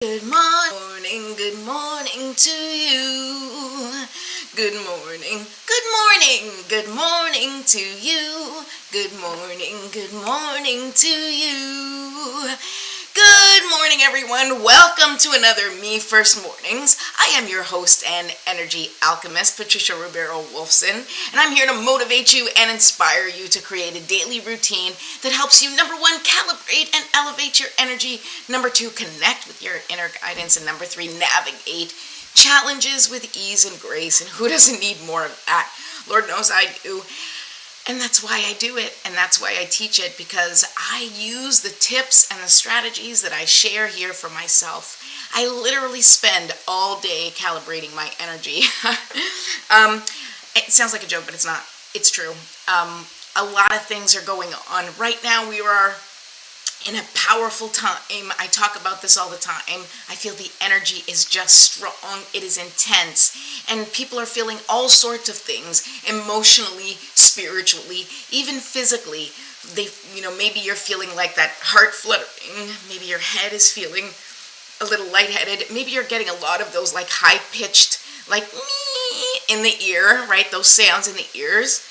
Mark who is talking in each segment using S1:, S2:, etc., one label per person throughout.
S1: Good morning to you. Good morning to you. Good morning to you. Good morning, everyone. Welcome to another Me First Mornings. I am your host and energy alchemist, Patricia Ribeiro Wolfson, and I'm here to motivate you and inspire you to create a daily routine that helps you, number one, calibrate and elevate your energy, number two, connect with your inner guidance, and number three, navigate challenges with ease and grace. And who doesn't need more of that? Lord knows I do. And that's why I do it, and that's why I teach it, because I use the tips and the strategies that I share here for myself. I literally spend all day calibrating my energy. It sounds like a joke, but it's not. It's true. A lot of things are going on. Right now we are in a powerful time. I talk about this all the time. I feel the energy is just strong. It is intense. And people are feeling all sorts of things, emotionally, spiritually, even physically. Maybe you're feeling like that heart fluttering. Maybe your head is feeling a little lightheaded. Maybe you're getting a lot of those like high-pitched, like me in the ear, right? Those sounds in the ears.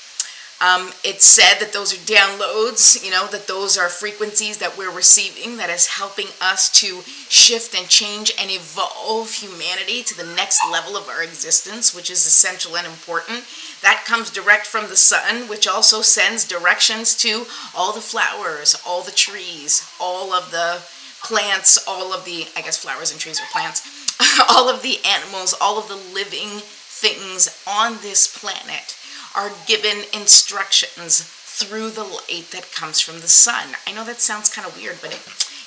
S1: It's said that those are downloads, that those are frequencies that we're receiving that is helping us to shift and change and evolve humanity to the next level of our existence, which is essential and important. That comes direct from the sun, which also sends directions to all the flowers, all the trees, all of the plants, I guess flowers and trees are plants, all of the animals, all of the living things on this planet are given instructions through the light that comes from the sun. I know that sounds kind of weird, but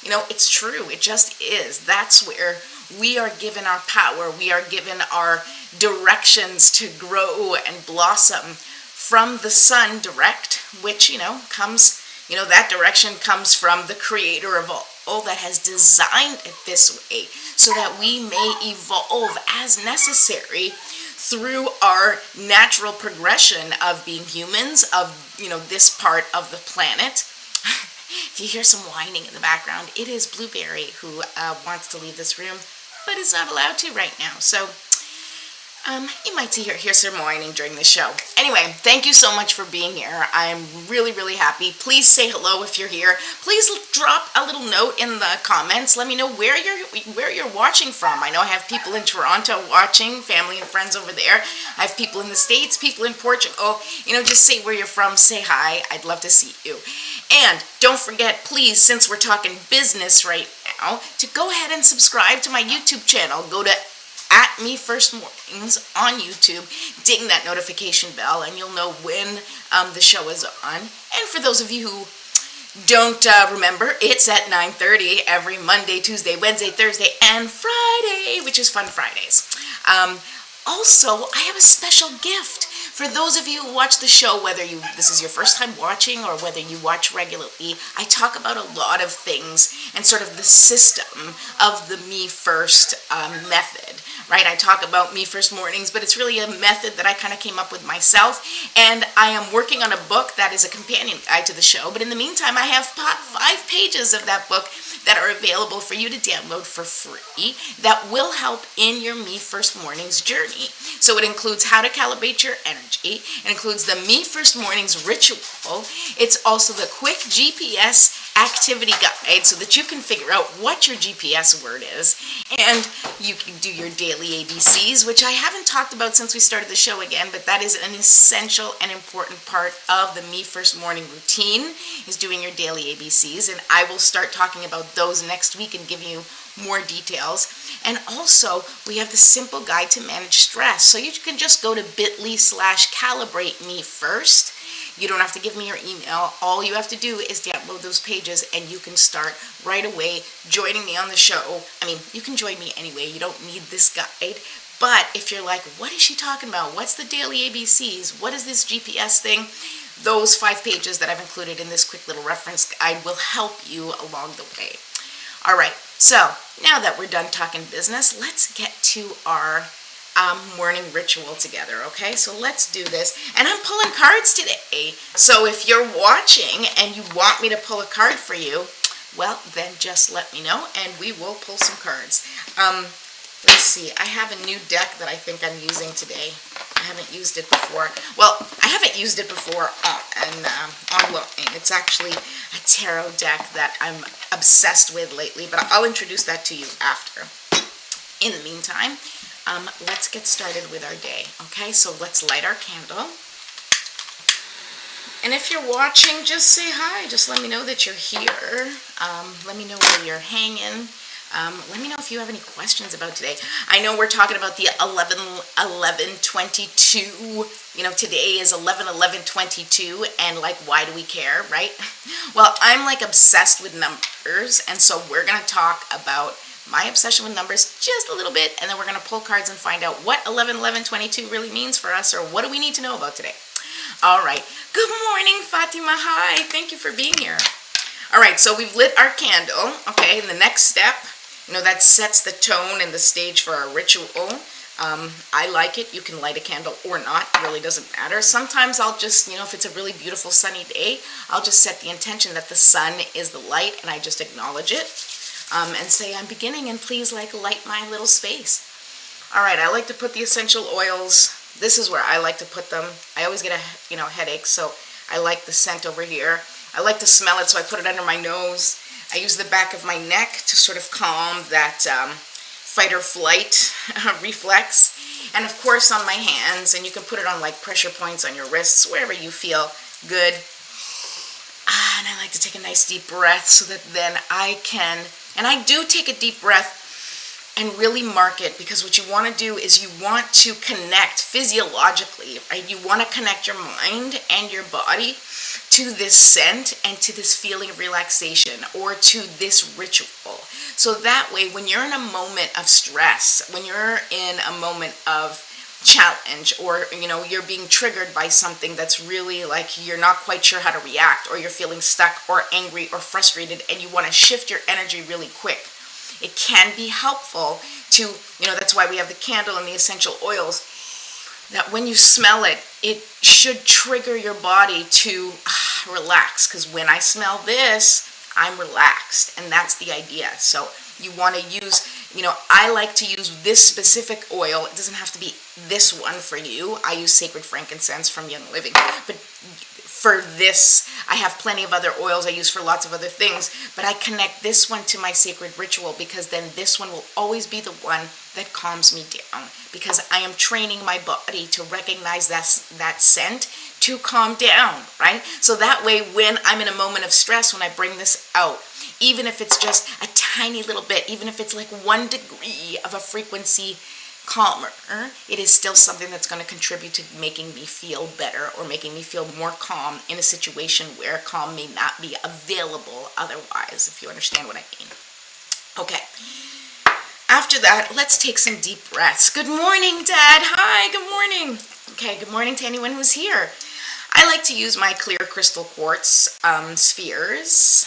S1: it's true. It just is. That's where we are given our power. We are given our directions to grow and blossom from the sun direct, which, comes, that direction comes from the creator of all that has designed it this way so that we may evolve as necessary through our natural progression of being humans, of, this part of the planet. If you hear some whining in the background, it is Blueberry who wants to leave this room, but is not allowed to right now. So you might hear some whining during the show. Anyway, thank you so much for being here. I'm really, really happy. Please say hello if you're here. Please drop a little note in the comments. Let me know where you're watching from. I know I have people in Toronto watching, family and friends over there. I have people in the States, people in Portugal. Just say where you're from. Say hi. I'd love to see you. And don't forget, please, since we're talking business right now, to go ahead and subscribe to my YouTube channel. Go to Me First Mornings on YouTube, ding that notification bell, and you'll know when the show is on. And for those of you who don't remember, it's at 9:30 every Monday, Tuesday, Wednesday, Thursday, and Friday, which is Fun Fridays. Also, I have a special gift for those of you who watch the show, whether this is your first time watching or whether you watch regularly. I talk about a lot of things and sort of the system of the Me First method. Right, I talk about Me First Mornings, but it's really a method that I kind of came up with myself, and I am working on a book that is a companion guide to the show, but in the meantime, I have 5 pages of that book that are available for you to download for free that will help in your Me First Mornings journey. So it includes how to calibrate your energy, it includes the Me First Mornings ritual, it's also the quick GPS activity guide so that you can figure out what your GPS word is, and you can do your daily ABCs, which I haven't talked about since we started the show again, but that is an essential and important part of the Me First Morning routine, is doing your daily ABCs, and I will start talking about those next week and give you more details. And also, we have the simple guide to manage stress, so you can just go to bit.ly/calibrate me first. You don't have to give me your email. All you have to do is download those pages and you can start right away joining me on the show. I mean, you can join me anyway. You don't need this guide. But if you're like, what is she talking about? What's the daily ABCs? What is this GPS thing? Those 5 pages that I've included in this quick little reference guide will help you along the way. All right, so now that we're done talking business, let's get to our morning ritual together, okay? So let's do this. And I'm pulling cards today. So if you're watching and you want me to pull a card for you, well, then just let me know and we will pull some cards. Let's see, I have a new deck that I think I'm using today. I haven't used it before. Well, I haven't used it before online. It's actually a tarot deck that I'm obsessed with lately, but I'll introduce that to you after. In the meantime, let's get started with our day. Okay, so let's light our candle. And if you're watching, just say hi. Just let me know that you're here. Let me know where you're hanging. Let me know if you have any questions about today. I know we're talking about the 11/11/22. You know, today is 11/11/22, and like, why do we care, right? Well, I'm like obsessed with numbers, and so we're gonna talk about my obsession with numbers just a little bit, and then we're gonna pull cards and find out what 11/11/22 really means for us, or what do we need to know about today. All right. Good morning, Fatima. Hi. Thank you for being here. All right. So we've lit our candle. Okay. And the next step, you know, that sets the tone and the stage for our ritual. I like it. You can light a candle or not. It really doesn't matter. Sometimes I'll just, you know, if it's a really beautiful sunny day, I'll just set the intention that the sun is the light, and I just acknowledge it and say, I'm beginning, and please like light my little space. All right. I like to put the essential oils. This is where I like to put them. I always get a headache, so I like the scent over here. I like to smell it, so I put it under my nose. I use the back of my neck to sort of calm that fight or flight reflex. And of course on my hands, and you can put it on like pressure points on your wrists, wherever you feel good. And I like to take a nice deep breath so that then I can, and I do take a deep breath and really mark it, because what you want to do is you want to connect physiologically, right? You want to connect your mind and your body to this scent and to this feeling of relaxation, or to this ritual. So that way, when you're in a moment of stress, when you're in a moment of challenge, or you know, you're being triggered by something that's really like you're not quite sure how to react, or you're feeling stuck or angry or frustrated, and you want to shift your energy really quick, it can be helpful to, you know, that's why we have the candle and the essential oils, that when you smell it, it should trigger your body to relax. Because when I smell this, I'm relaxed. And that's the idea. So you want to use, you know, I like to use this specific oil. It doesn't have to be this one for you. I use sacred frankincense from Young Living. But for this, I have plenty of other oils I use for lots of other things, but I connect this one to my sacred ritual, because then this one will always be the one that calms me down, because I am training my body to recognize that scent to calm down, right? So that way, when I'm in a moment of stress, when I bring this out, even if it's just a tiny little bit, even if it's like 1 degree of a frequency calmer, it is still something that's going to contribute to making me feel better, or making me feel more calm in a situation where calm may not be available otherwise, if you understand what I mean. Okay. After that, let's take some deep breaths. Good morning, Dad. Hi, good morning. Okay, good morning to anyone who's here. I like to use my clear crystal quartz spheres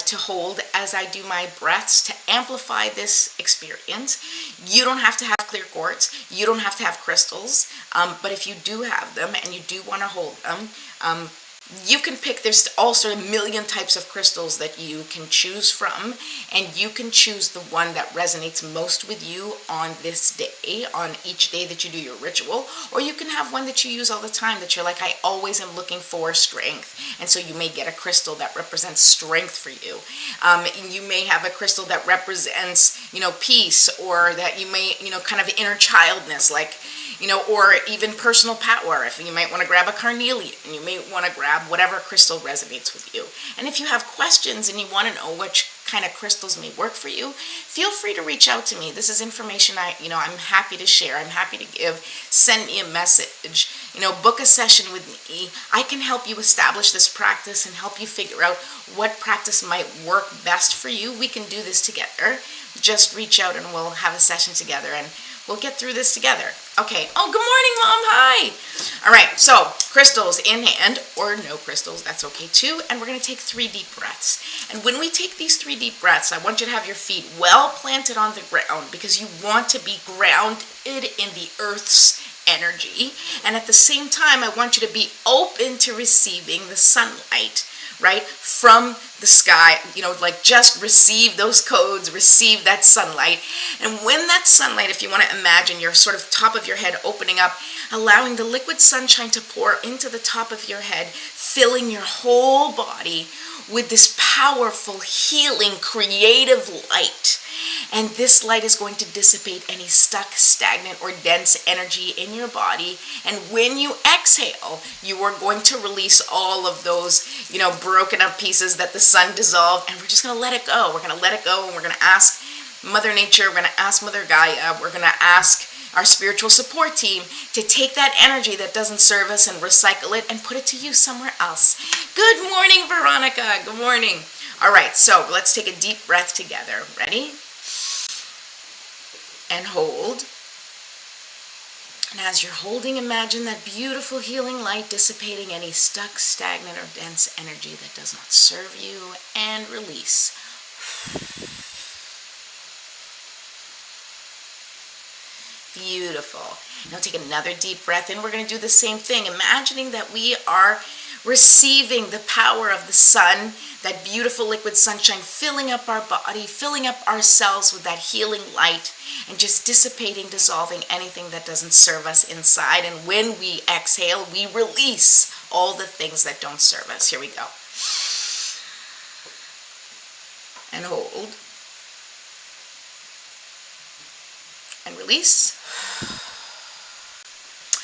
S1: to hold as I do my breaths to amplify this experience. You don't have to have clear quartz. You don't have to have crystals. But if you do have them and you do want to hold them, you can pick, there's also a million types of crystals that you can choose from, and you can choose the one that resonates most with you on this day, on each day that you do your ritual, or you can have one that you use all the time that you're like, I always am looking for strength, and so you may get a crystal that represents strength for you. You may have a crystal that represents, you know, peace, or that you may, you know, kind of inner childness, like, you know, or even personal power. If you might want to grab a carnelian, and you may want to grab whatever crystal resonates with you. And if you have questions and you want to know which kind of crystals may work for you, feel free to reach out to me. This is information I'm happy to share. I'm happy to give. Send me a message. You know, book a session with me. I can help you establish this practice and help you figure out what practice might work best for you. We can do this together. Just reach out and we'll have a session together, and we'll get through this together. Okay. Oh, good morning, Mom. Hi. All right. So crystals in hand, or no crystals, that's okay too. And we're going to take 3 deep breaths. And when we take these 3 deep breaths, I want you to have your feet well planted on the ground, because you want to be grounded in the earth's energy. And at the same time, I want you to be open to receiving the sunlight, right, from the sky, like just receive those codes, receive that sunlight. And when that sunlight, if you want to imagine your sort of top of your head opening up, allowing the liquid sunshine to pour into the top of your head, filling your whole body with this powerful, healing, creative light. And this light is going to dissipate any stuck, stagnant, or dense energy in your body. And when you exhale, you are going to release all of those, broken up pieces that the sun dissolved. And we're just going to let it go. We're going to let it go, and we're going to ask Mother Nature, we're going to ask Mother Gaia, we're going to ask our spiritual support team to take that energy that doesn't serve us and recycle it and put it to use somewhere else. Good morning, Veronica. Good morning. All right, so let's take a deep breath together. Ready? And hold. And as you're holding, imagine that beautiful healing light dissipating any stuck, stagnant, or dense energy that does not serve you, and release. Beautiful. Now take another deep breath in. We're going to do the same thing, imagining that we are receiving the power of the sun, that beautiful liquid sunshine filling up our body, filling up our cells with that healing light, and just dissipating, dissolving anything that doesn't serve us inside. And when we exhale, we release all the things that don't serve us. Here we go. And hold. And release.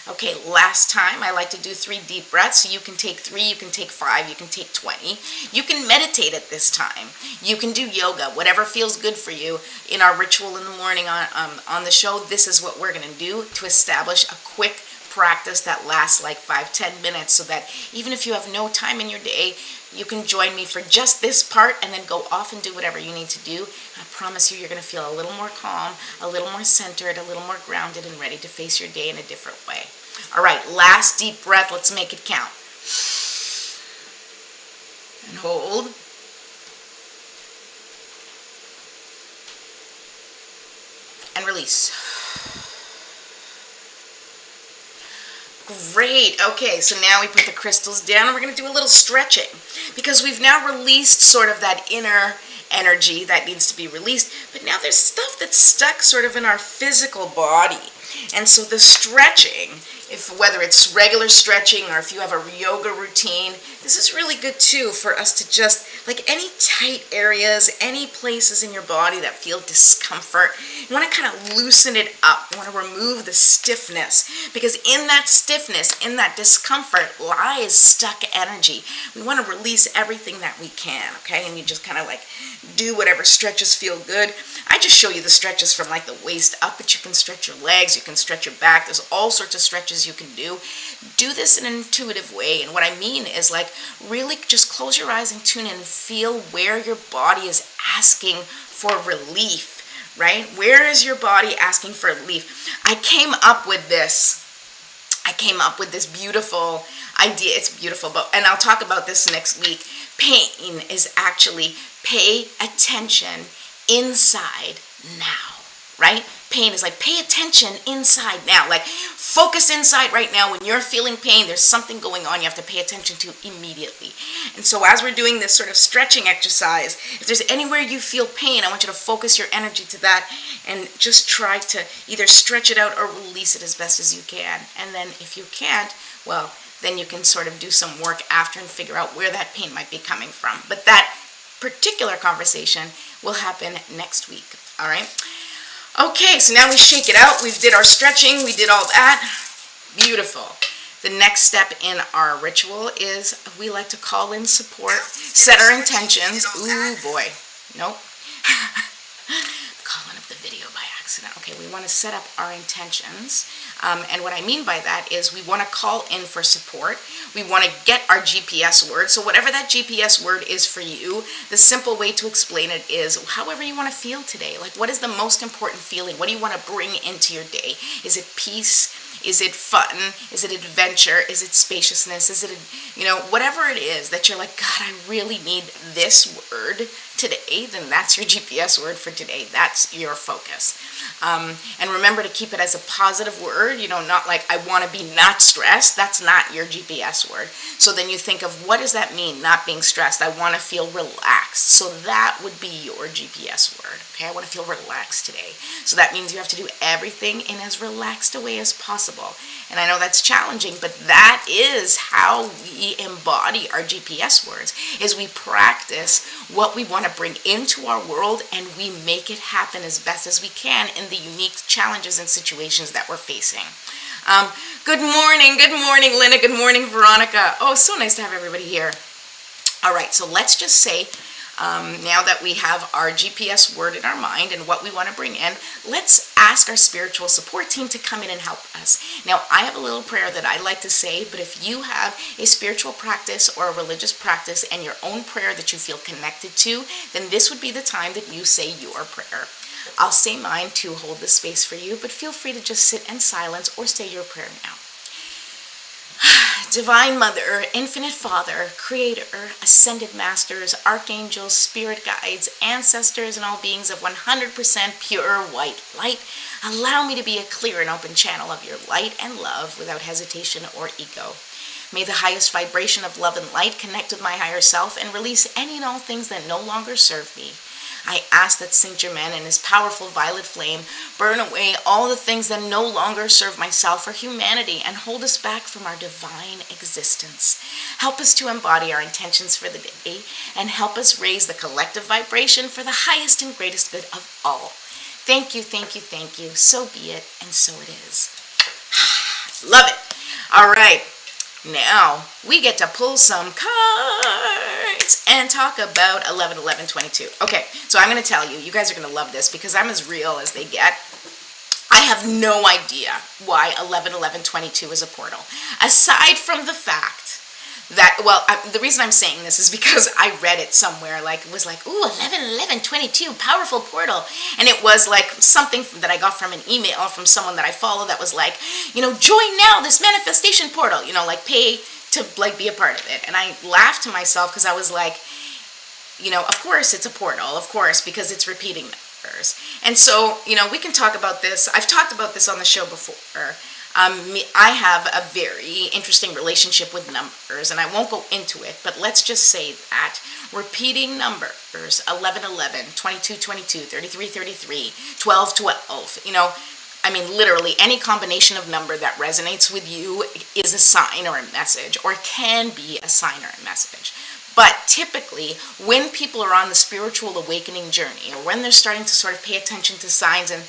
S1: Okay, last time I like to do 3 deep breaths. So you can take 3, you can take 5, you can take 20. You can meditate at this time. You can do yoga, whatever feels good for you. In our ritual in the morning on the show, this is what we're going to do to establish a quick practice that lasts like 5-10 minutes, so that even if you have no time in your day, you can join me for just this part and then go off and do whatever you need to do. I promise you, you're going to feel a little more calm, a little more centered, a little more grounded, and ready to face your day in a different way. All right, last deep breath. Let's make it count. And hold. And release. Great. Okay, so now we put the crystals down and we're going to do a little stretching, because we've now released sort of that inner energy that needs to be released, but now there's stuff that's stuck sort of in our physical body. And so the stretching, whether it's regular stretching or if you have a yoga routine, this is really good too for us to just, like any tight areas, any places in your body that feel discomfort, you want to kind of loosen it up. You want to remove the stiffness, because in that stiffness, in that discomfort lies stuck energy. We want to release everything that we can, okay? And you just kind of like do whatever stretches feel good. I just show you the stretches from like the waist up, but you can stretch your legs, you can stretch your back. There's all sorts of stretches you can do. Do this in an intuitive way. And what I mean is, like, really just close your eyes and tune in and feel where your body is asking for relief, right? Where is your body asking for relief? I came up with this beautiful idea. It's beautiful, and I'll talk about this next week. Pain is actually pay attention inside now, right? Pain is like pay attention inside now. Like focus inside right now. When you're feeling pain, there's something going on you have to pay attention to immediately. And so as we're doing this sort of stretching exercise, if there's anywhere you feel pain, I want you to focus your energy to that and just try to either stretch it out or release it as best as you can. And then if you can't, well, then you can sort of do some work after and figure out where that pain might be coming from. But that particular conversation will happen next week. All right? Okay, so now we shake it out. We did our stretching. We did all that. Beautiful. The next step in our ritual is we like to call in support, set our intentions. Ooh, boy. Nope. Calling up the video by accident. Okay, we want to set up our intentions. And what I mean by that is we want to call in for support. We want to get our GPS word. So whatever that GPS word is for you, the simple way to explain it is however you want to feel today. Like, what is the most important feeling? What do you want to bring into your day? Is it peace? Is it fun? Is it adventure? Is it spaciousness? Is it, whatever it is that you're like, God, I really need this word today, then that's your GPS word for today. That's your focus. And remember to keep it as a positive word, not like I want to be not stressed. That's not your GPS word. So then you think of, what does that mean, not being stressed? I want to feel relaxed. So that would be your GPS word. Okay, I want to feel relaxed today. So that means you have to do everything in as relaxed a way as possible. And I know that's challenging, but that is how we embody our GPS words, is we practice what we want to bring into our world and we make it happen as best as we can in the unique challenges and situations that we're facing. Good morning, Linda. Good morning, Veronica. Oh, so nice to have everybody here. All right, so let's just say, now that we have our GPS word in our mind and what we want to bring in, let's ask our spiritual support team to come in and help us. Now, I have a little prayer that I like to say, but if you have a spiritual practice or a religious practice and your own prayer that you feel connected to, then this would be the time that you say your prayer. I'll say mine to hold the space for you, but feel free to just sit in silence or say your prayer now. Divine Mother, Infinite Father, Creator, Ascended Masters, Archangels, Spirit Guides, Ancestors, and all beings of 100% pure white light, allow me to be a clear and open channel of your light and love without hesitation or ego. May the highest vibration of love and light connect with my higher self and release any and all things that no longer serve me. I ask that Saint Germain and his powerful violet flame burn away all the things that no longer serve myself or humanity and hold us back from our divine existence. Help us to embody our intentions for the day and help us raise the collective vibration for the highest and greatest good of all. Thank you, thank you, thank you. So be it, and so it is. Love it. All right. Now, we get to pull some cards and talk about 11-11-22. Okay, so I'm going to tell you, you guys are going to love this because I'm as real as they get. I have no idea why 11-11-22 is a portal. Aside from the fact that, the reason I'm saying this is because I read it somewhere, it was like, ooh, 11-11-22, powerful portal. And it was like something that I got from an email from someone that I follow that was like, join now this manifestation portal, pay to be a part of it. And I laughed to myself because I was like, of course it's a portal, of course, because it's repeating numbers. And so, we can talk about this. I've talked about this on the show before. I have a very interesting relationship with numbers, and I won't go into it, but let's just say that repeating numbers, 11-11, 22-22, 33-33, 12-12, literally any combination of number that resonates with you is a sign or a message, or can be a sign or a message. But typically, when people are on the spiritual awakening journey, or when they're starting to sort of pay attention to signs and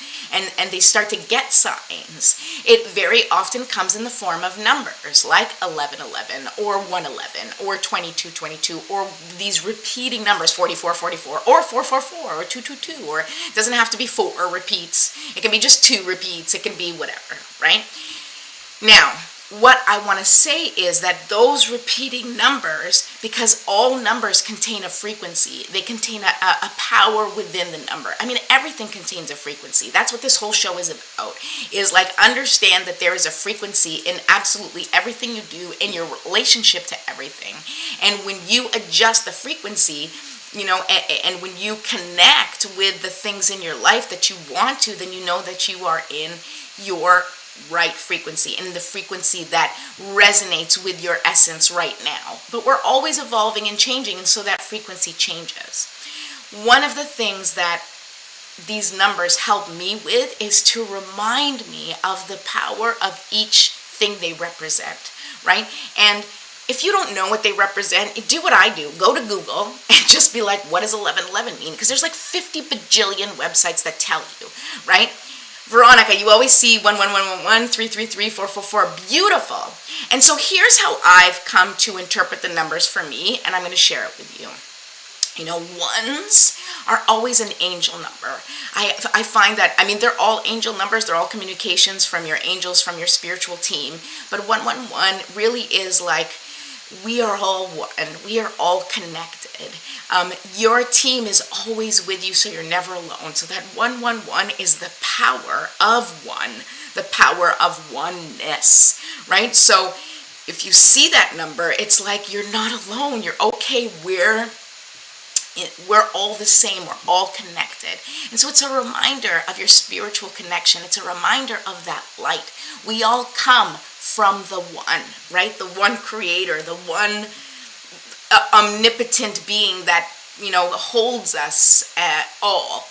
S1: they start to get signs, it very often comes in the form of numbers, like 11-11, or 1-11, or 22-22, or these repeating numbers, 44-44, or 4-4-4, or 2-2-2, or it doesn't have to be 4 repeats. It can be just 2 repeats. It can be whatever, right? Now, what I want to say is that those repeating numbers, because all numbers contain a frequency, they contain a power within the number. Everything contains a frequency. That's what this whole show is about, is understand that there is a frequency in absolutely everything you do in your relationship to everything. And when you adjust the frequency, and when you connect with the things in your life that you want to, then you know that you are in your right frequency, and the frequency that resonates with your essence right now. But we're always evolving and changing, and so that frequency changes. One of the things that these numbers help me with is to remind me of the power of each thing they represent, right? And if you don't know what they represent, do what I do. Go to Google and just be like, what does 11-11 mean? Because there's 50 bajillion websites that tell you, right? Veronica, you always see 11111, 333, 444. Beautiful. And so here's how I've come to interpret the numbers for me, and I'm going to share it with you. Ones are always an angel number. I find that, they're all angel numbers. They're all communications from your angels, from your spiritual team. But 111 really is we are all one. We are all connected. Your team is always with you, so you're never alone. So that 111 is the power of one, the power of oneness, right? So if you see that number, it's you're not alone. You're okay. we're all the same, we're all connected. And so it's a reminder of your spiritual connection. It's a reminder of that light. We all come from the one, right? The one creator, the one omnipotent being that, holds us all,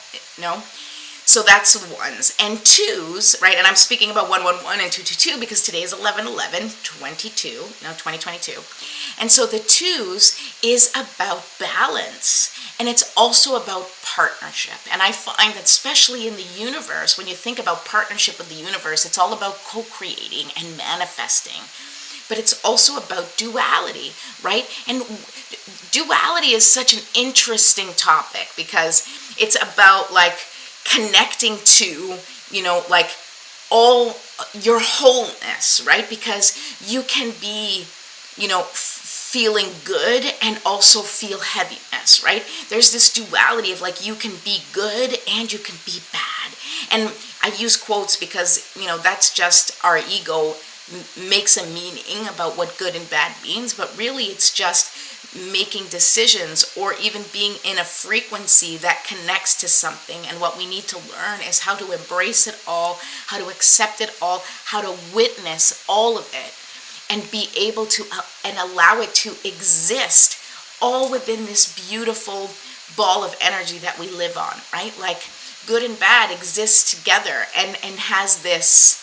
S1: So that's ones. And twos, right? And I'm speaking about 111 and 222 because today is 2022. And so the twos is about balance. And it's also about partnership. And I find that especially in the universe, when you think about partnership with the universe, it's all about co-creating and manifesting. But it's also about duality, right? And duality is such an interesting topic because it's about like connecting to, like all your wholeness, right? Because you can be, feeling good and also feel heaviness, right? There's this duality of like you can be good and you can be bad. And I use quotes because, that's just our ego makes a meaning about what good and bad means, but really it's just making decisions or even being in a frequency that connects to something. And what we need to learn is how to embrace it all, how to accept it all, how to witness all of it, and be able to and allow it to exist all within this beautiful ball of energy that we live on, right? Like good and bad exist together and has this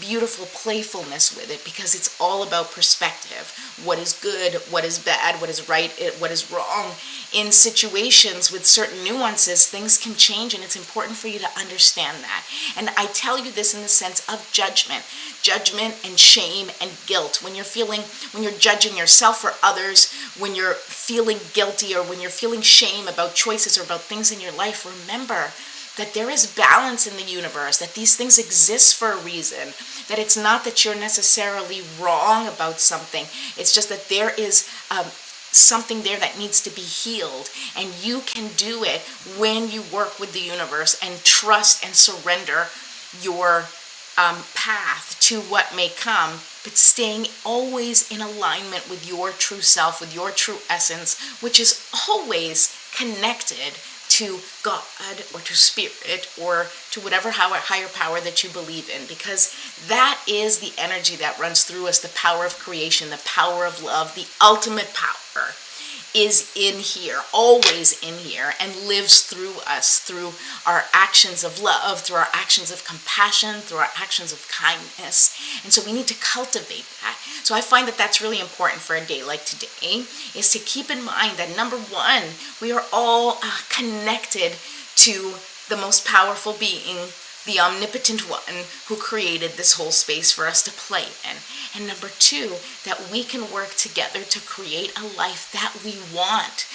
S1: beautiful playfulness with it because it's all about perspective. What is good, what is bad, what is right, what is wrong. In situations with certain nuances, things can change, and it's important for you to understand that. And I tell you this in the sense of judgment and shame and guilt. When you're judging yourself or others, when you're feeling guilty or when you're feeling shame about choices or about things in your life, remember that there is balance in the universe, that these things exist for a reason, that it's not that you're necessarily wrong about something, it's just that there is something there that needs to be healed, and you can do it when you work with the universe and trust and surrender your path to what may come, but staying always in alignment with your true self, with your true essence, which is always connected to God or to spirit or to whatever higher power that you believe in, because that is the energy that runs through us, the power of creation, the power of love, the ultimate power is in here, always in here, and lives through us, through our actions of love, through our actions of compassion, through our actions of kindness. And so we need to cultivate that. So I find that that's really important for a day like today, is to keep in mind that number one, we are all connected to the most powerful being, the omnipotent one who created this whole space for us to play in. And number two, that we can work together to create a life that we want.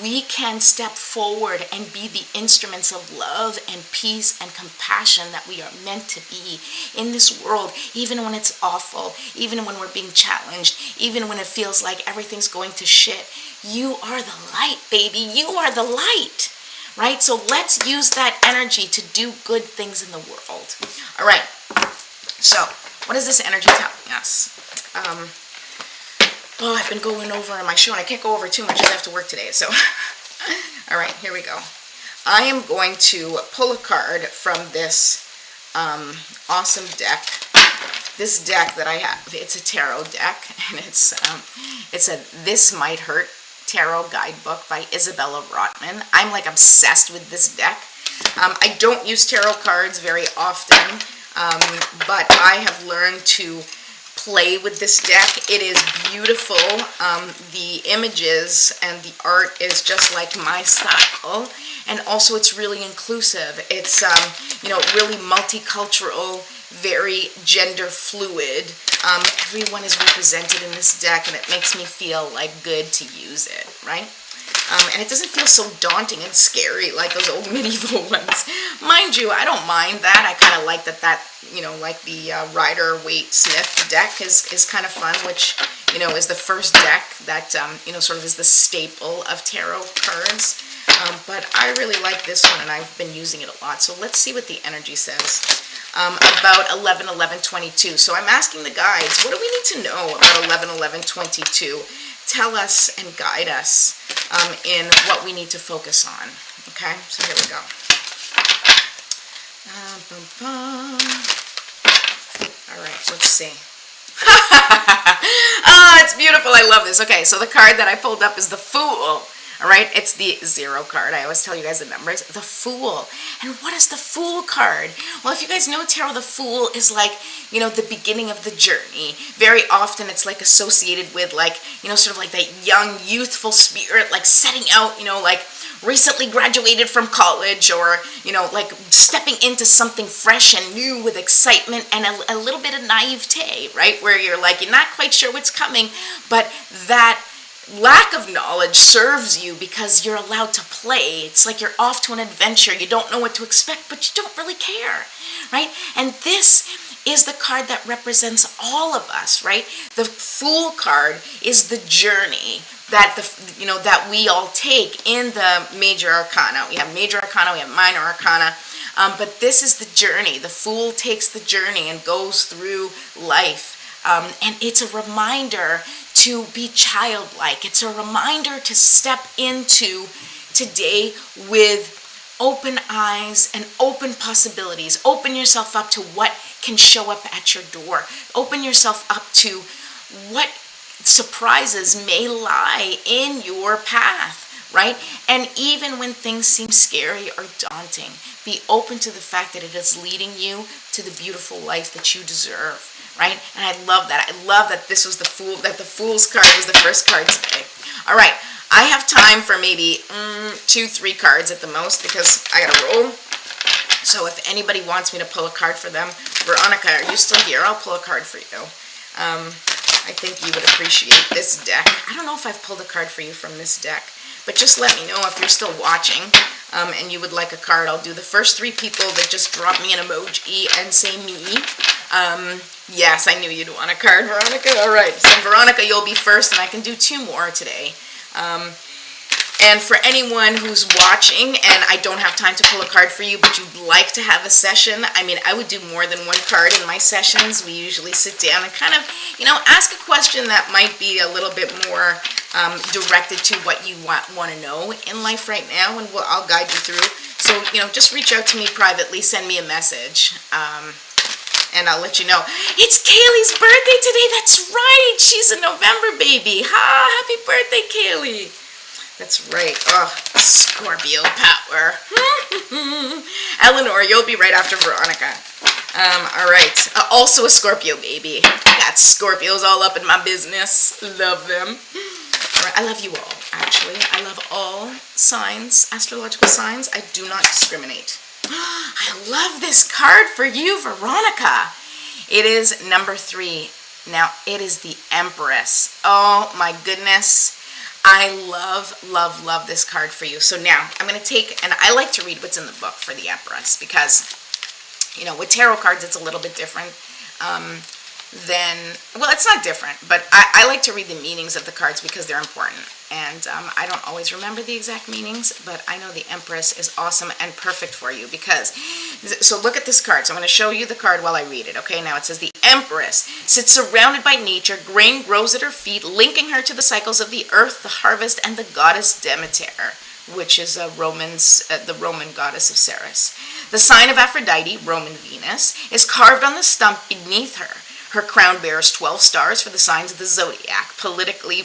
S1: We can step forward and be the instruments of love and peace and compassion that we are meant to be in this world, even when it's awful, even when we're being challenged, even when it feels like everything's going to shit. You are the light, baby. You are the light. Right? So let's use that energy to do good things in the world. All right. So what is this energy telling us? I've been going over in my show, and I can't go over too much. I have to work today. So, all right, here we go. I am going to pull a card from this awesome deck. This deck that I have, it's a tarot deck, and it's a This Might Hurt Tarot Guidebook by Isabella Rotman. I'm like obsessed with this deck. I don't use tarot cards very often, but I have learned to play with this deck. It is beautiful. The images and the art is just like my style, and also it's really inclusive. It's really multicultural, very gender fluid. Everyone is represented in this deck, and it makes me feel like good to use it, right? And it doesn't feel so daunting and scary like those old medieval ones. Mind you, I don't mind that. I kind of like that like the Rider-Waite-Smith deck is kind of fun, which, is the first deck that, sort of is the staple of tarot cards. But I really like this one, and I've been using it a lot. So let's see what the energy says about 11-11-22. So I'm asking the guides, what do we need to know about 11-11-22? tell us and guide us in what we need to focus on. Okay, so here we go. All right, let's see. Oh, it's beautiful. I love this. Okay, so the card that I pulled up is the Fool. All right, it's the 0 card. I always tell you guys the numbers. The Fool. And what is the Fool card? Well, if you guys know tarot, the Fool is like, you know, the beginning of the journey. Very often it's like associated with like, you know, sort of like that young, youthful spirit, like setting out, you know, like recently graduated from college, or, you know, like stepping into something fresh and new with excitement and a little bit of naivete, right? Where you're like, you're not quite sure what's coming, but that lack of knowledge serves you because you're allowed to play. It's like you're off to an adventure. You don't know what to expect, but you don't really care, right? And this is the card that represents all of us, right? The Fool card is the journey that that we all take in the major arcana. We have major arcana, we have minor arcana, but this is the journey. The Fool takes the journey and goes through life, and it's a reminder to be childlike. It's a reminder to step into today with open eyes and open possibilities. Open yourself up to what can show up at your door. Open yourself up to what surprises may lie in your path, right? And even when things seem scary or daunting, be open to the fact that it is leading you to the beautiful life that you deserve. Right? And I love that. I love that this was the Fool, that the Fool's card was the first card today. All right. I have time for maybe 2-3 cards at the most because I got to roll. So if anybody wants me to pull a card for them, Veronica, are you still here? I'll pull a card for you. I think you would appreciate this deck. I don't know if I've pulled a card for you from this deck, but just let me know if you're still watching and you would like a card. I'll do the first 3 people that just drop me an emoji and say me. Yes, I knew you'd want a card, Veronica. All right, so Veronica, you'll be first, and I can do 2 more today. And for anyone who's watching, and I don't have time to pull a card for you, but you'd like to have a session, I mean, I would do more than 1 card in my sessions. We usually sit down and kind of, you know, ask a question that might be a little bit more directed to what you want to know in life right now, and I'll guide you through. So, you know, just reach out to me privately, send me a message. And I'll let you know. It's Kaylee's birthday today. That's right. She's a November baby. Happy birthday, Kaylee. That's right. Oh, Scorpio power. Eleanor, you'll be right after Veronica. All right. Also a Scorpio baby. I got Scorpios all up in my business. Love them. All right. I love you all, actually. I love all signs, astrological signs. I do not discriminate. I love this card for you, Veronica. It is number 3. Now, it is the Empress. Oh, my goodness. I love, love, love this card for you. So now, I'm going to take, and I like to read what's in the book for the Empress because, you know, with tarot cards, it's a little bit different well, it's not different, but I like to read the meanings of the cards because they're important. And I don't always remember the exact meanings, but I know the Empress is awesome and perfect for you because, so look at this card. So I'm going to show you the card while I read it, okay? Now it says, the Empress sits surrounded by nature, grain grows at her feet, linking her to the cycles of the earth, the harvest, and the goddess Demeter, which is the Roman goddess of Ceres. The sign of Aphrodite, Roman Venus, is carved on the stump beneath her. Her crown bears 12 stars for the signs of the zodiac. Poetically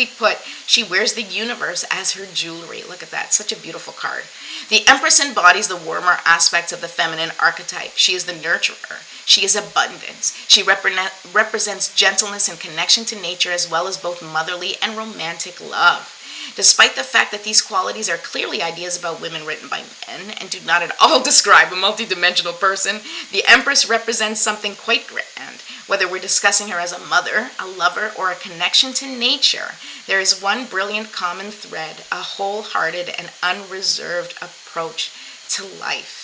S1: put, she wears the universe as her jewelry. Look at that. Such a beautiful card. The Empress embodies the warmer aspects of the feminine archetype. She is the nurturer. She is abundance. She represents gentleness and connection to nature as well as both motherly and romantic love. Despite the fact that these qualities are clearly ideas about women written by men and do not at all describe a multidimensional person, the Empress represents something quite grand. Whether we're discussing her as a mother, a lover, or a connection to nature, there is one brilliant common thread, a wholehearted and unreserved approach to life.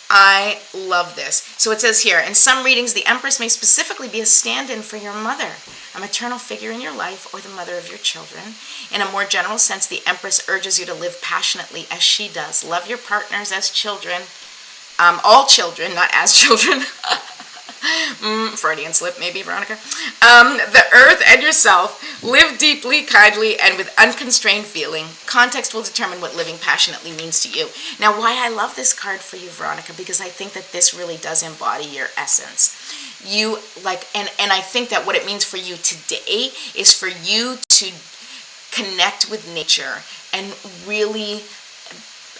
S1: I love this. So it says here, in some readings, the Empress may specifically be a stand-in for your mother, a maternal figure in your life, or the mother of your children. In a more general sense, the Empress urges you to live passionately as she does. Love your partners as children, all children, not as children. Freudian slip, maybe, Veronica. The earth and yourself. Live deeply, kindly, and with unconstrained feeling. Context will determine what living passionately means to you. Now, why I love this card for you, Veronica, because I think that this really does embody your essence. You like, and I think that what it means for you today is for you to connect with nature and really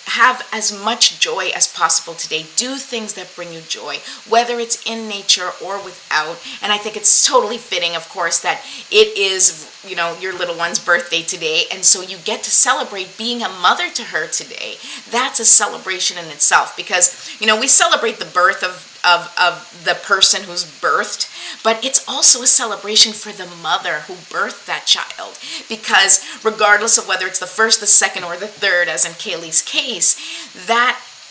S1: have as much joy as possible today. Do things that bring you joy, whether it's in nature or without. And I think it's totally fitting, of course, that it is, your little one's birthday today. And so you get to celebrate being a mother to her today. That's a celebration in itself, because, we celebrate the birth of the person who's birthed, but it's also a celebration for the mother who birthed that child, because regardless of whether it's the first, the second, or the third, as in Kaylee's case,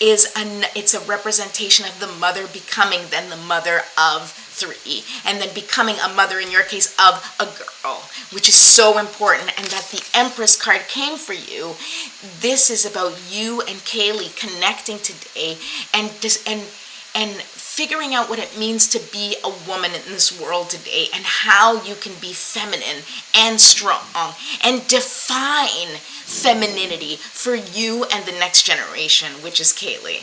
S1: it's a representation of the mother becoming then the mother of 3, and then becoming a mother, in your case, of a girl, which is so important. And that the Empress card came for you. This is about you and Kaylee connecting today and figuring out what it means to be a woman in this world today, and how you can be feminine and strong and define femininity for you and the next generation, which is Kaylee.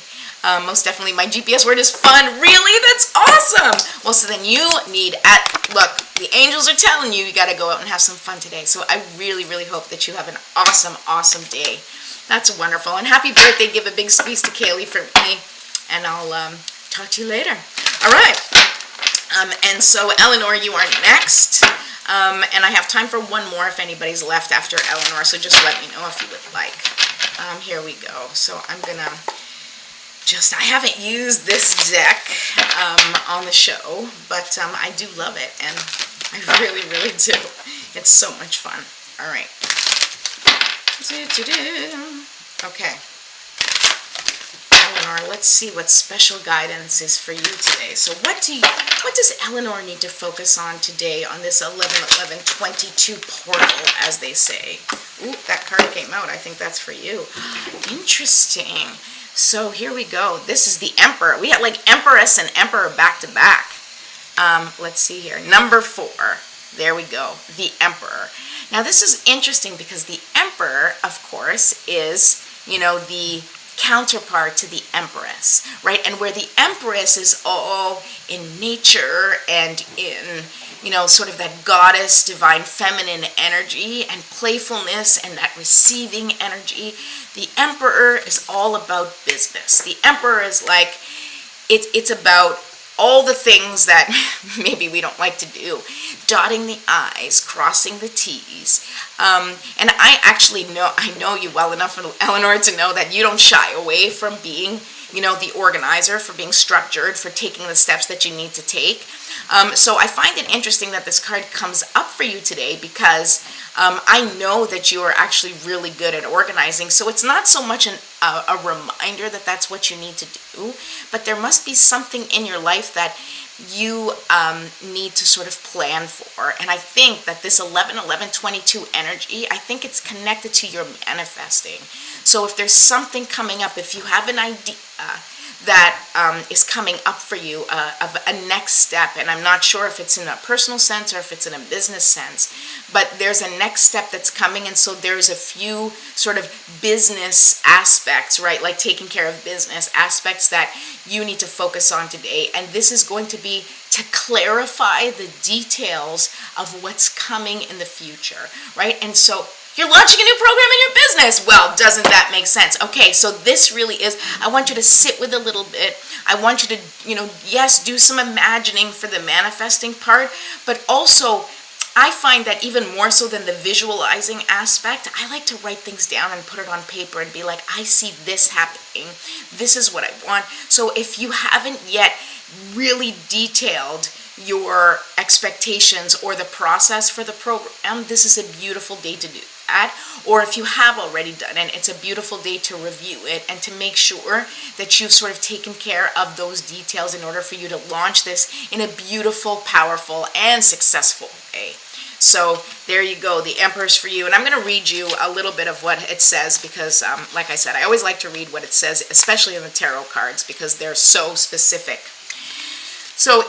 S1: Most definitely, my GPS word is fun. Really? That's awesome. Well, so then you need, look, the angels are telling you got to go out and have some fun today. So I really, really hope that you have an awesome, awesome day. That's wonderful. And happy birthday. Give a big squeeze to Kaylee for me. And I'll talk to you later. All right. And so, Eleanor, you are next. And I have time for one more if anybody's left after Eleanor. So just let me know if you would like. Here we go. So I'm going to I haven't used this deck on the show, but I do love it. And I really, really do. It's so much fun. All right. Okay. Eleanor, let's see what special guidance is for you today. So what does Eleanor need to focus on today on this 11/11/22 portal, as they say? Ooh, that card came out. I think that's for you. Interesting. So here we go. This is the Emperor. We had like Empress and Emperor back to back. Let's see here. Number 4. There we go. The Emperor. Now this is interesting because the Emperor, of course, is, the counterpart to the Empress, right? And where the Empress is all in nature and in, sort of that goddess, divine feminine energy and playfulness and that receiving energy, the Emperor is all about business. The Emperor is like, it's about all the things that maybe we don't like to do. Dotting the I's, crossing the T's. And I know you well enough, Eleanor, to know that you don't shy away from being, the organizer, for being structured, for taking the steps that you need to take. So I find it interesting that this card comes up for you today, because I know that you are actually really good at organizing. So it's not so much a reminder that that's what you need to do, but there must be something in your life that you need to sort of plan for. And I think that this 11/11/22 energy, I think it's connected to your manifesting. So if there's something coming up, if you have an idea that is coming up for you of a next step, and I'm not sure if it's in a personal sense or if it's in a business sense, but there's a next step that's coming, and so there's a few sort of business aspects, right, like taking care of business aspects that you need to focus on today. And this is going to be to clarify the details of what's coming in the future, right? And so you're launching a new program in your business. Well, doesn't that make sense? Okay, so this really is, I want you to sit with a little bit. I want you to, yes, do some imagining for the manifesting part, but also I find that even more so than the visualizing aspect, I like to write things down and put it on paper and be like, I see this happening. This is what I want. So if you haven't yet really detailed your expectations or the process for the program, this is a beautiful day to do that. Or if you have already done it, it's a beautiful day to review it and to make sure that you've sort of taken care of those details in order for you to launch this in a beautiful, powerful, and successful way. So there you go, the Emperor's for you. And I'm going to read you a little bit of what it says, because like I said, I always like to read what it says, especially in the tarot cards, because they're so specific. So,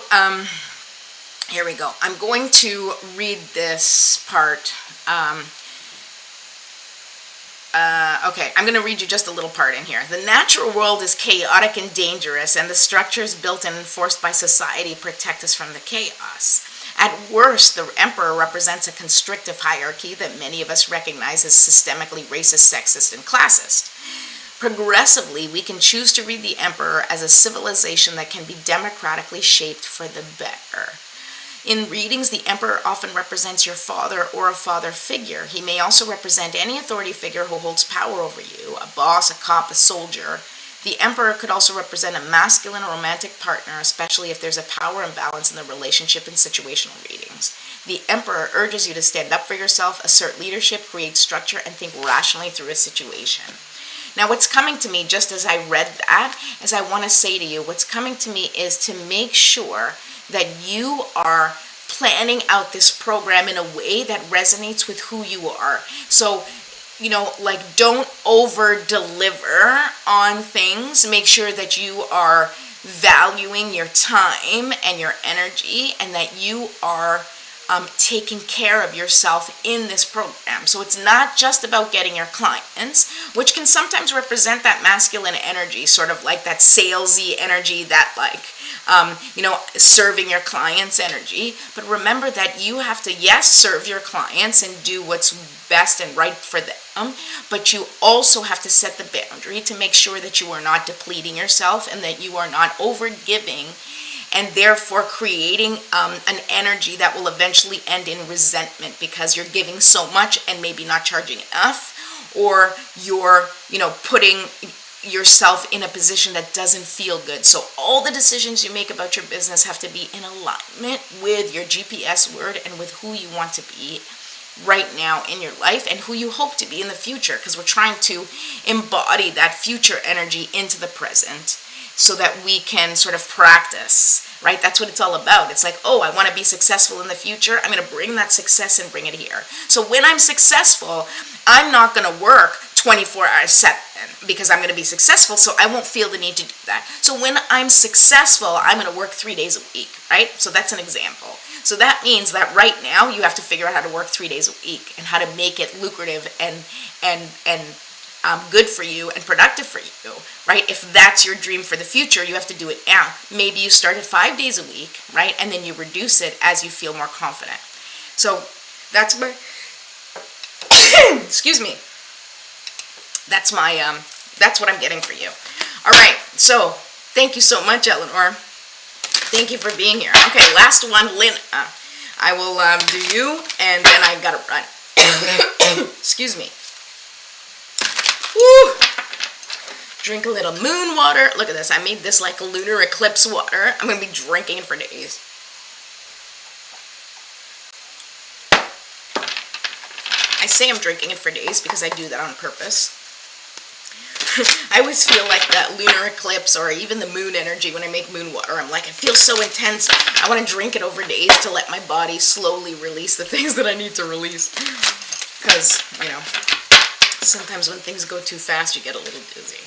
S1: here we go. I'm going to read this part. Okay, I'm going to read you just a little part in here. The natural world is chaotic and dangerous, and the structures built and enforced by society protect us from the chaos. At worst, the emperor represents a constrictive hierarchy that many of us recognize as systemically racist, sexist, and classist. Progressively, we can choose to read the emperor as a civilization that can be democratically shaped for the better. In readings, the emperor often represents your father or a father figure. He may also represent any authority figure who holds power over you, a boss, a cop, a soldier. The emperor could also represent a masculine or romantic partner, especially if there's a power imbalance in the relationship in situational readings. The emperor urges you to stand up for yourself, assert leadership, create structure, and think rationally through a situation. Now, what's coming to me, just as I read that, is I want to say to you, what's coming to me is to make sure that you are planning out this program in a way that resonates with who you are. So, like, don't over deliver on things. Make sure that you are valuing your time and your energy, and that you are taking care of yourself in this program. So it's not just about getting your clients, which can sometimes represent that masculine energy, sort of like that salesy energy, that serving your clients energy. But remember that you have to, yes, serve your clients and do what's best and right for them, but you also have to set the boundary to make sure that you are not depleting yourself and that you are not over giving, and therefore creating an energy that will eventually end in resentment because you're giving so much and maybe not charging enough, or you're, putting yourself in a position that doesn't feel good. So all the decisions you make about your business have to be in alignment with your GPS word and with who you want to be right now in your life and who you hope to be in the future, because we're trying to embody that future energy into the present, so that we can sort of practice, right? That's what it's all about. It's like, oh, I want to be successful in the future. I'm going to bring that success and bring it here. So when I'm successful, I'm not going to work 24 hours 7 because I'm going to be successful, so I won't feel the need to do that. So when I'm successful, I'm going to work 3 days a week, right? So that's an example. So that means that right now you have to figure out how to work 3 days a week and how to make it lucrative and good for you and productive for you, right? If that's your dream for the future, you have to do it now. Maybe you start at 5 days a week, right? And then you reduce it as you feel more confident. So that's my, excuse me. That's my, that's what I'm getting for you. All right. So thank you so much, Eleanor. Thank you for being here. Okay. Last one, Lynn. I will do you, and then I gotta run. Excuse me. Woo! Drink a little moon water. Look at this. I made this like lunar eclipse water. I'm going to be drinking it for days. I say I'm drinking it for days because I do that on purpose. I always feel like that lunar eclipse or even the moon energy when I make moon water. I'm like, it feels so intense. I want to drink it over days to let my body slowly release the things that I need to release. Because, sometimes when things go too fast, you get a little dizzy.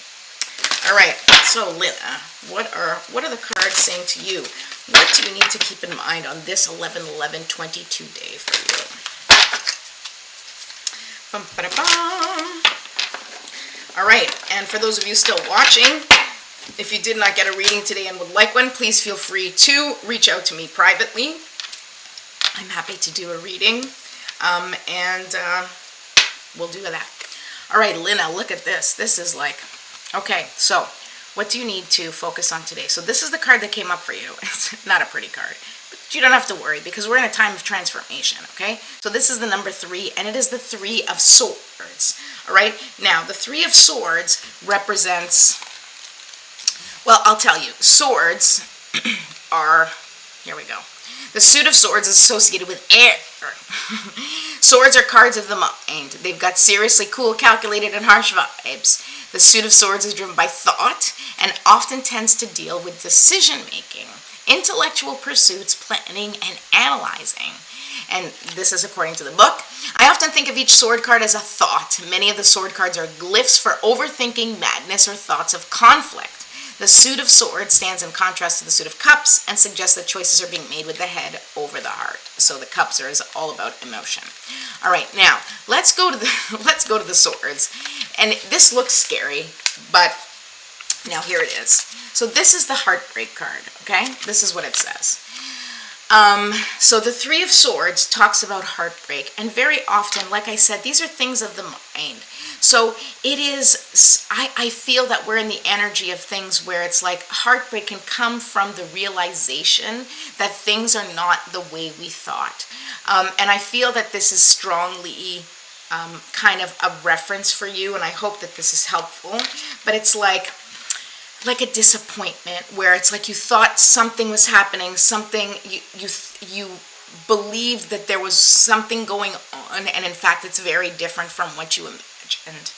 S1: All right, so Lina, what are the cards saying to you? What do you need to keep in mind on this 11/11/22 day for you? Bum, ba-da-bum. All right, and for those of you still watching, if you did not get a reading today and would like one, please feel free to reach out to me privately. I'm happy to do a reading, and we'll do that. All right, Lina, look at this. This is like, okay, so what do you need to focus on today? So this is the card that came up for you. It's not a pretty card, but you don't have to worry because we're in a time of transformation, okay? So this is the number 3, and it is the 3 of Swords, all right? Now, the 3 of Swords represents, well, I'll tell you, swords are, here we go. The Suit of Swords is associated with air. Swords are cards of the mind. They've got seriously cool, calculated, and harsh vibes. The Suit of Swords is driven by thought and often tends to deal with decision-making, intellectual pursuits, planning, and analyzing. And this is according to the book. I often think of each sword card as a thought. Many of the sword cards are glyphs for overthinking, madness, or thoughts of conflict. The suit of swords stands in contrast to the suit of cups and suggests that choices are being made with the head over the heart. So the cups is all about emotion. All right, now let's go to the swords. And this looks scary, but now here it is. So this is the heartbreak card, okay? This is what it says. So the Three of Swords talks about heartbreak, and very often, like I said, these are things of the mind. So it is, I feel that we're in the energy of things where it's like heartbreak can come from the realization that things are not the way we thought. And I feel that this is strongly kind of a reference for you, and I hope that this is helpful. But it's like a disappointment where it's like you thought something was happening, something you believed that there was something going on, and in fact it's very different from what you imagined.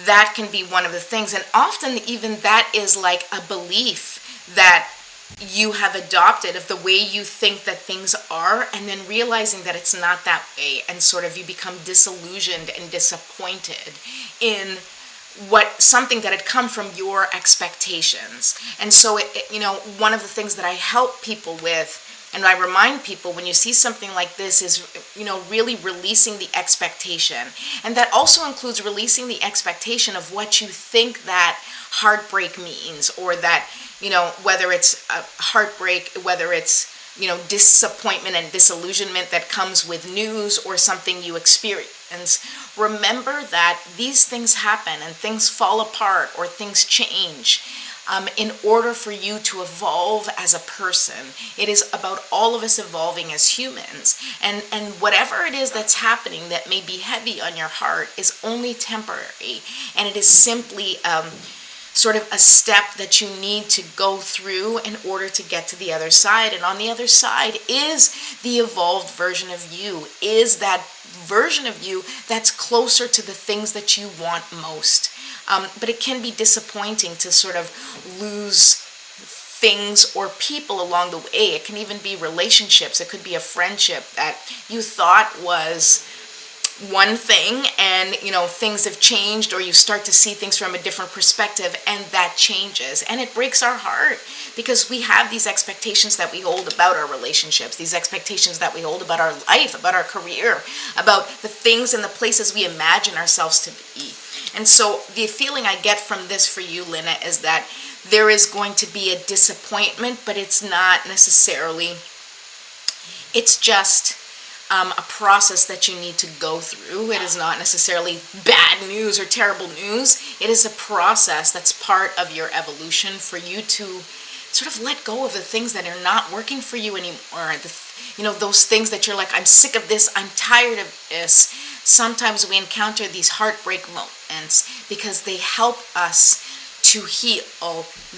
S1: That can be one of the things, and often even that is like a belief that you have adopted of the way you think that things are, and then realizing that it's not that way, and sort of you become disillusioned and disappointed in something that had come from your expectations. And so one of the things that I help people with, and I remind people when you see something like this, is really releasing the expectation. And that also includes releasing the expectation of what you think that heartbreak means, or that whether it's a heartbreak, whether it's disappointment and disillusionment that comes with news or something you experience. Remember that these things happen and things fall apart or things change in order for you to evolve as a person. It is about all of us evolving as humans. And whatever it is that's happening that may be heavy on your heart is only temporary. And it is simply sort of a step that you need to go through in order to get to the other side. And on the other side is the evolved version of you, is that version of you that's closer to the things that you want most. But it can be disappointing to sort of lose things or people along the way. It can even be relationships. It could be a friendship that you thought was one thing, and things have changed, or you start to see things from a different perspective, and that changes, and it breaks our heart because we have these expectations that we hold about our relationships, these expectations that we hold about our life, about our career, about the things and the places we imagine ourselves to be. And so the feeling I get from this for you, Lynna, is that there is going to be a disappointment, but it's not necessarily, it's just a process that you need to go through. It is not necessarily bad news or terrible news. It is a process that's part of your evolution for you to sort of let go of the things that are not working for you anymore. Those things that you're like, I'm sick of this, I'm tired of this. Sometimes we encounter these heartbreak moments because they help us to heal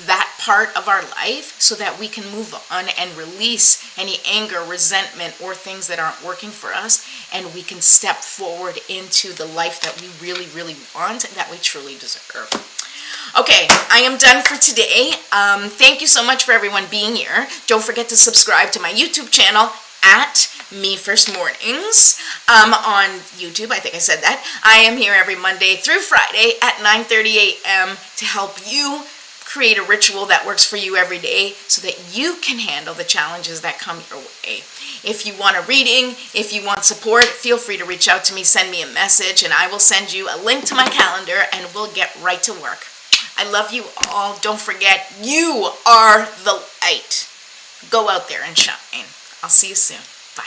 S1: that part of our life so that we can move on and release any anger, resentment, or things that aren't working for us, and we can step forward into the life that we really, really want and that we truly deserve. Okay, I am done for today. Thank you so much for everyone being here. Don't forget to subscribe to my YouTube channel at Me First Mornings on YouTube. I think I said that. I am here every Monday through Friday at 9:30 a.m. to help you create a ritual that works for you every day so that you can handle the challenges that come your way. If you want a reading, if you want support, feel free to reach out to me, send me a message, and I will send you a link to my calendar and we'll get right to work. I love you all. Don't forget, you are the light. Go out there and shine. I'll see you soon.